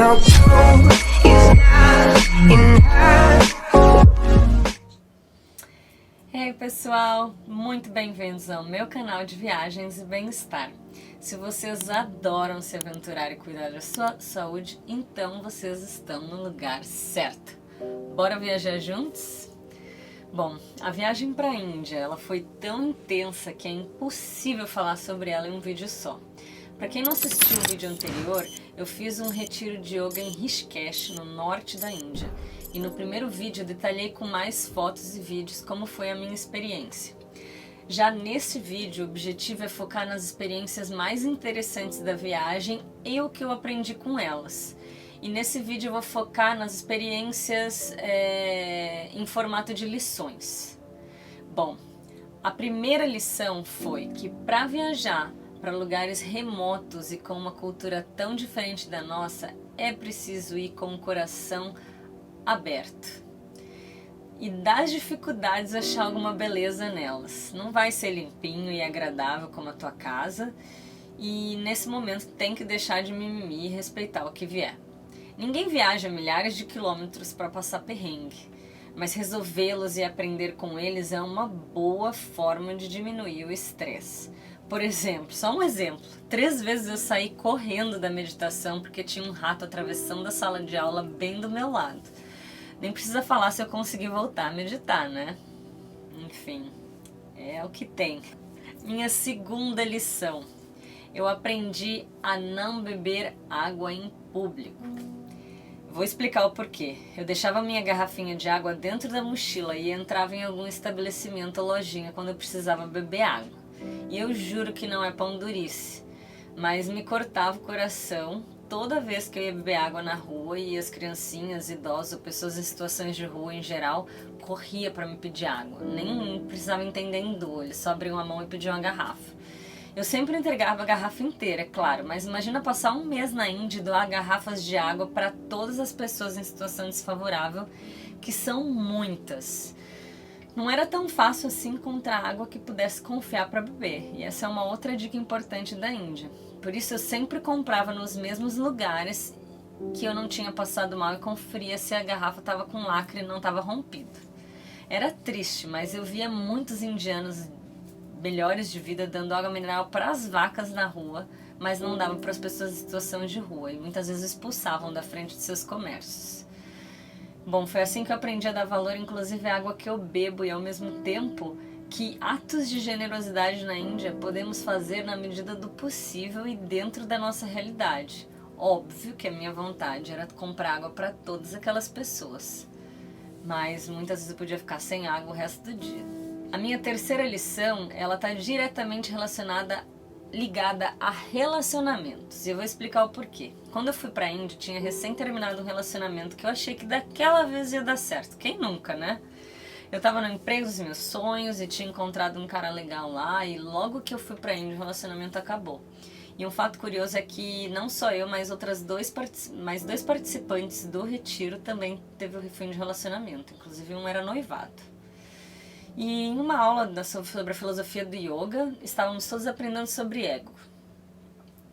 Now blue is not enough. E aí pessoal, muito bem-vindos ao meu canal de viagens e bem-estar. Se vocês adoram se aventurar e cuidar da sua saúde, então vocês estão no lugar certo. Bora viajar juntos? Bom, a viagem para a Índia, ela foi tão intensa que é impossível falar sobre ela em um vídeo só. Para quem não assistiu o vídeo anterior, eu fiz um retiro de yoga em Rishikesh, no norte da Índia. E no primeiro vídeo eu detalhei com mais fotos e vídeos como foi a minha experiência. Já nesse vídeo, o objetivo é focar nas experiências mais interessantes da viagem e o que eu aprendi com elas. E nesse vídeo eu vou focar nas experiências em formato de lições. Bom, a primeira lição foi que para viajar para lugares remotos e com uma cultura tão diferente da nossa, é preciso ir com o coração aberto. E das dificuldades achar alguma beleza nelas. Não vai ser limpinho e agradável como a tua casa, e nesse momento tem que deixar de mimimi e respeitar o que vier. Ninguém viaja milhares de quilômetros para passar perrengue, mas resolvê-los e aprender com eles é uma boa forma de diminuir o estresse. Por exemplo, só um exemplo, 3 vezes eu saí correndo da meditação porque tinha um rato atravessando a sala de aula bem do meu lado. Nem precisa falar se eu consegui voltar a meditar, né? Enfim, é o que tem. Minha segunda lição, eu aprendi a não beber água em público. Vou explicar o porquê. Eu deixava minha garrafinha de água dentro da mochila e entrava em algum estabelecimento ou lojinha quando eu precisava beber água. E eu juro que não é pão durice, mas me cortava o coração toda vez que eu ia beber água na rua e as criancinhas, idosos ou pessoas em situações de rua em geral corria para me pedir água. Nem precisava entender hindu, eles só abriam a mão e pediam uma garrafa. Eu sempre entregava a garrafa inteira, é claro, mas imagina passar um mês na Índia e doar garrafas de água para todas as pessoas em situação desfavorável, que são muitas. Não era tão fácil assim encontrar água que pudesse confiar para beber, e essa é uma outra dica importante da Índia. Por isso eu sempre comprava nos mesmos lugares que eu não tinha passado mal e conferia se a garrafa estava com lacre e não estava rompida. Era triste, mas eu via muitos indianos melhores de vida dando água mineral para as vacas na rua, mas não davam para as pessoas em situação de rua e muitas vezes expulsavam da frente de seus comércios. Bom, foi assim que eu aprendi a dar valor, inclusive à água que eu bebo, e ao mesmo tempo que atos de generosidade na Índia podemos fazer na medida do possível e dentro da nossa realidade. Óbvio que a minha vontade era comprar água para todas aquelas pessoas, mas muitas vezes eu podia ficar sem água o resto do dia. A minha terceira lição, ela está diretamente ligada a relacionamentos, e eu vou explicar o porquê. Quando eu fui pra Índia, tinha recém terminado um relacionamento que eu achei que daquela vez ia dar certo. Quem nunca, né? Eu tava no emprego dos meus sonhos e tinha encontrado um cara legal lá, e logo que eu fui pra Índia o relacionamento acabou. E um fato curioso é que não só eu, mas mais dois participantes do retiro também teve o fim de relacionamento, inclusive um era noivado. E em uma aula sobre a filosofia do yoga, estávamos todos aprendendo sobre ego.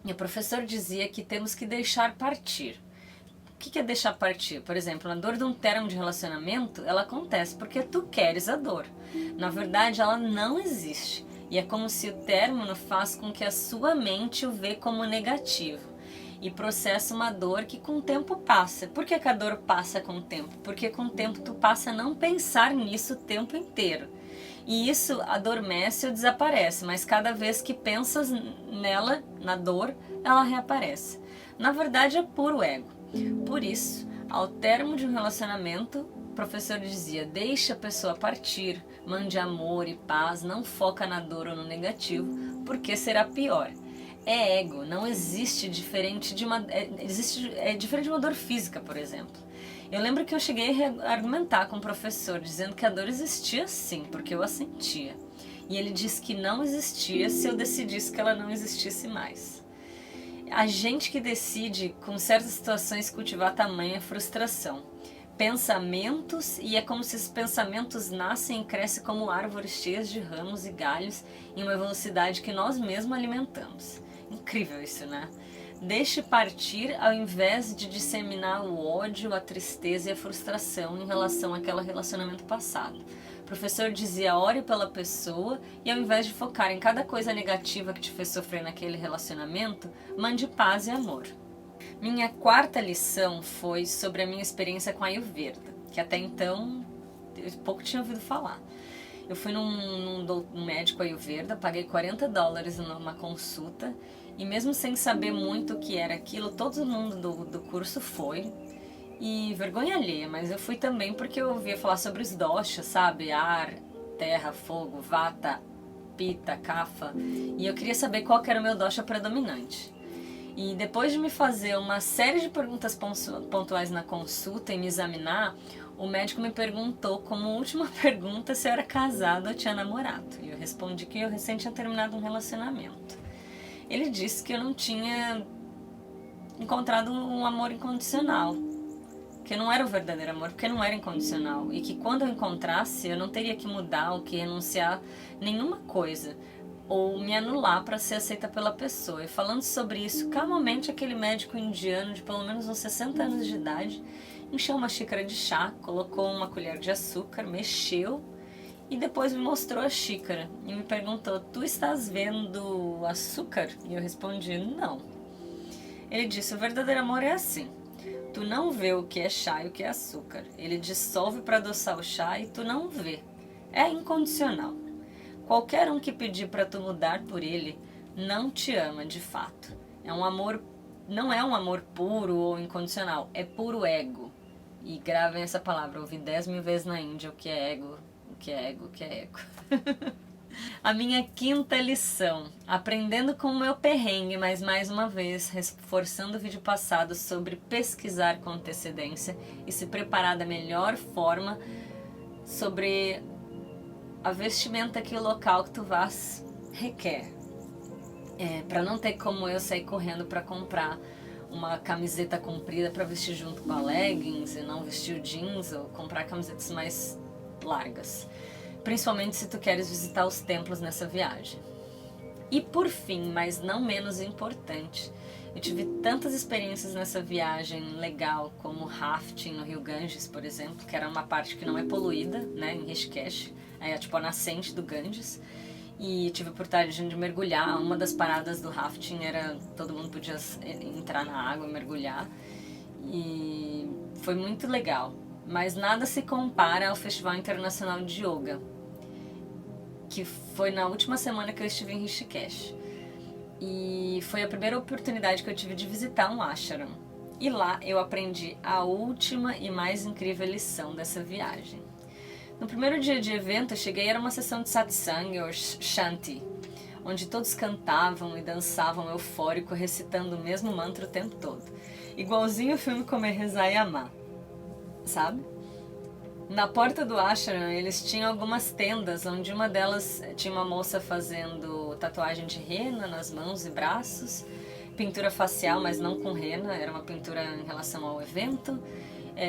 E o professor dizia que temos que deixar partir. O que é deixar partir? Por exemplo, a dor de um término de relacionamento, ela acontece porque tu queres a dor. Na verdade, ela não existe. E é como se o término faz com que a sua mente o vê como negativo e processa uma dor que com o tempo passa. Por que a dor passa com o tempo? Porque com o tempo tu passa a não pensar nisso o tempo inteiro. E isso adormece ou desaparece, mas cada vez que pensas nela, na dor, ela reaparece. Na verdade é puro ego. Por isso, ao término de um relacionamento, o professor dizia, deixa a pessoa partir, mande amor e paz, não foca na dor ou no negativo, porque será pior. É ego, não existe diferente de uma... É diferente de uma dor física, por exemplo. Eu lembro que eu cheguei a argumentar com o professor, dizendo que a dor existia sim, porque eu a sentia. E ele disse que não existia se eu decidisse que ela não existisse mais. A gente que decide, com certas situações, cultivar tamanha frustração. Pensamentos, e é como se esses pensamentos nascem e crescem como árvores cheias de ramos e galhos em uma velocidade que nós mesmos alimentamos. Incrível isso, né? Deixe partir ao invés de disseminar o ódio, a tristeza e a frustração em relação àquele relacionamento passado. O professor dizia, ore pela pessoa e ao invés de focar em cada coisa negativa que te fez sofrer naquele relacionamento, mande paz e amor. Minha quarta lição foi sobre a minha experiência com a Ayurveda, que até então eu pouco tinha ouvido falar. Eu fui num médico Ayurveda, paguei $40 numa consulta e mesmo sem saber muito o que era aquilo, todo mundo do curso foi. E vergonha alheia, mas eu fui também porque eu ouvia falar sobre os doshas, sabe? Ar, terra, fogo, vata, pitta, kapha. E eu queria saber qual que era o meu dosha predominante. E depois de me fazer uma série de perguntas pontuais na consulta e me examinar, o médico me perguntou como última pergunta se eu era casado ou tinha namorado. E eu respondi que eu recém tinha terminado um relacionamento. Ele disse que eu não tinha encontrado um amor incondicional, que não era o verdadeiro amor, porque não era incondicional. E que quando eu encontrasse, eu não teria que mudar ou que renunciar nenhuma coisa, ou me anular para ser aceita pela pessoa. E falando sobre isso, calmamente aquele médico indiano de pelo menos uns 60 anos de idade encheu uma xícara de chá, colocou uma colher de açúcar, mexeu e depois me mostrou a xícara e me perguntou, tu estás vendo açúcar? E eu respondi, não. Ele disse, o verdadeiro amor é assim, tu não vê o que é chá e o que é açúcar, ele dissolve para adoçar o chá e tu não vê, é incondicional. Qualquer um que pedir para tu mudar por ele não te ama de fato. É um amor, não é um amor puro ou incondicional, é puro ego. E gravem essa palavra, ouvi 10 mil vezes na Índia o que é ego, o que é ego, o que é ego. A minha quinta lição, aprendendo com o meu perrengue, mas mais uma vez, reforçando o vídeo passado sobre pesquisar com antecedência e se preparar da melhor forma sobre a vestimenta que o local que tu vás requer. Para não ter como eu sair correndo para comprar uma camiseta comprida para vestir junto com a leggings e não vestir o jeans, ou comprar camisetas mais largas. Principalmente se tu queres visitar os templos nessa viagem. E por fim, mas não menos importante, eu tive tantas experiências nessa viagem legal, como rafting no rio Ganges, por exemplo, que era uma parte que não é poluída, né, em Rishikesh, é tipo a nascente do Ganges. E tive a oportunidade de mergulhar. Uma das paradas do rafting era todo mundo podia entrar na água e mergulhar, e foi muito legal, mas nada se compara ao Festival Internacional de Yoga, que foi na última semana que eu estive em Rishikesh, e foi a primeira oportunidade que eu tive de visitar um ashram, e lá eu aprendi a última e mais incrível lição dessa viagem. No primeiro dia de evento eu cheguei, era uma sessão de satsang ou shanti, onde todos cantavam e dançavam eufórico, recitando o mesmo mantra o tempo todo. Igualzinho o filme Comer, Rezar e Amar, sabe? Na porta do ashram eles tinham algumas tendas, onde uma delas tinha uma moça fazendo tatuagem de rena nas mãos e braços, pintura facial, mas não com rena, era uma pintura em relação ao evento.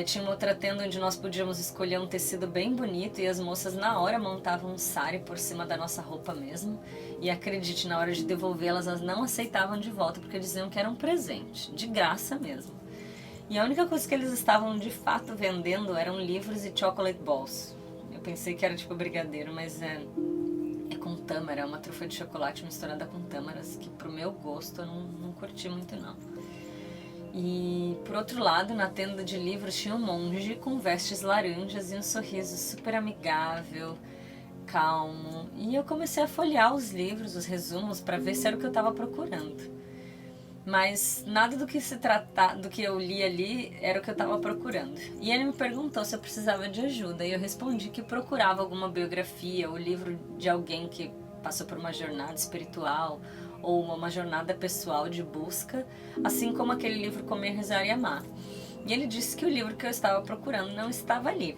Tinha uma outra tenda onde nós podíamos escolher um tecido bem bonito e as moças na hora montavam um sari por cima da nossa roupa mesmo. E acredite, na hora de devolvê-las, elas não aceitavam de volta porque diziam que era um presente, de graça mesmo. E a única coisa que eles estavam de fato vendendo eram livros e chocolate balls. Eu pensei que era tipo brigadeiro, mas é com tâmara, é uma trufa de chocolate misturada com tâmaras, que pro meu gosto eu não curti muito não. E por outro lado, na tenda de livros tinha um monge com vestes laranjas e um sorriso super amigável, calmo. E eu comecei a folhear os livros, os resumos, para ver se era o que eu estava procurando. Mas nada do que eu li ali era o que eu estava procurando. E ele me perguntou se eu precisava de ajuda, e eu respondi que procurava alguma biografia ou livro de alguém que passou por uma jornada espiritual ou uma jornada pessoal de busca, assim como aquele livro Comer, Rezar e Amar. E ele disse que o livro que eu estava procurando não estava ali.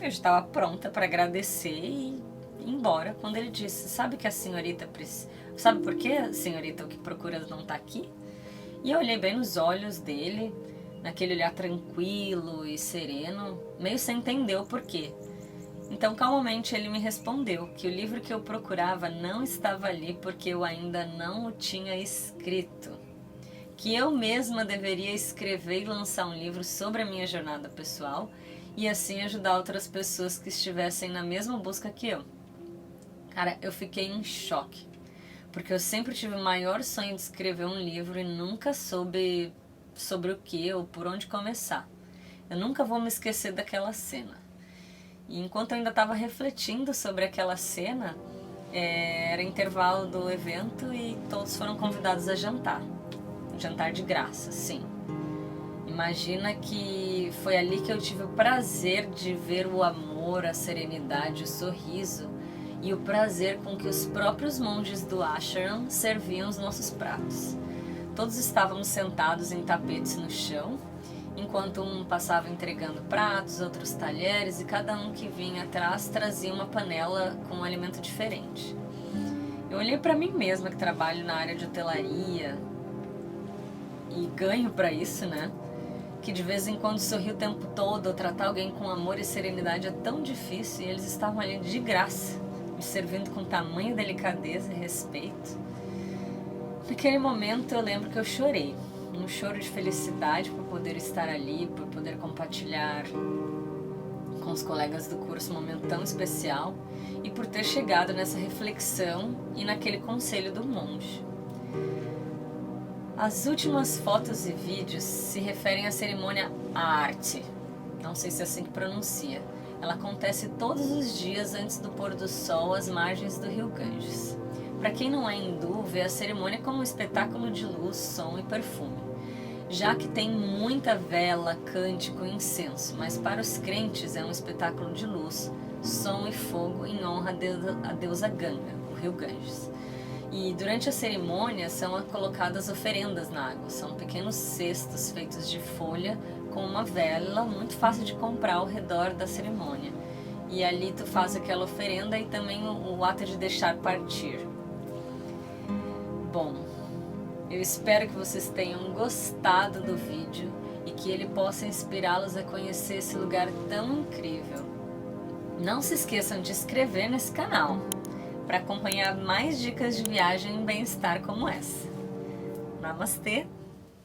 Eu estava pronta para agradecer e ir embora, quando ele disse, sabe que a senhorita precisa... Sabe por que, senhorita, o que procuras não está aqui? E eu olhei bem nos olhos dele, naquele olhar tranquilo e sereno, meio sem entender o porquê. Então, calmamente, ele me respondeu que o livro que eu procurava não estava ali porque eu ainda não o tinha escrito. que eu mesma deveria escrever e lançar um livro sobre a minha jornada pessoal e assim ajudar outras pessoas que estivessem na mesma busca que eu. Cara, eu fiquei em choque, porque eu sempre tive o maior sonho de escrever um livro e nunca soube sobre o que ou por onde começar. Eu nunca vou me esquecer daquela cena. E enquanto eu ainda estava refletindo sobre aquela cena, era intervalo do evento e todos foram convidados a jantar. Um jantar de graça, sim. Imagina que foi ali que eu tive o prazer de ver o amor, a serenidade, o sorriso e o prazer com que os próprios monges do ashram serviam os nossos pratos. Todos estávamos sentados em tapetes no chão, enquanto um passava entregando pratos, outros talheres, e cada um que vinha atrás trazia uma panela com um alimento diferente. Eu olhei para mim mesma, que trabalho na área de hotelaria e ganho para isso, né? Que de vez em quando sorri o tempo todo, ou tratar alguém com amor e serenidade é tão difícil, e eles estavam ali de graça, me servindo com tamanha delicadeza e respeito. Naquele momento eu lembro que eu chorei, um choro de felicidade por poder estar ali, por poder compartilhar com os colegas do curso um momento tão especial e por ter chegado nessa reflexão e naquele conselho do monge. As últimas fotos e vídeos se referem à cerimônia Aarti, não sei se é assim que pronuncia. Ela acontece todos os dias antes do pôr do sol às margens do rio Ganges. Para quem não é hindu, vê a cerimônia como um espetáculo de luz, som e perfume, já que tem muita vela, cântico e incenso, mas para os crentes é um espetáculo de luz, som e fogo em honra à deusa Ganga, o rio Ganges. E durante a cerimônia são colocadas oferendas na água, são pequenos cestos feitos de folha com uma vela muito fácil de comprar ao redor da cerimônia. E ali tu faz aquela oferenda e também o ato de deixar partir. Bom, eu espero que vocês tenham gostado do vídeo e que ele possa inspirá-los a conhecer esse lugar tão incrível. Não se esqueçam de se inscrever nesse canal para acompanhar mais dicas de viagem e bem-estar como essa. Namastê!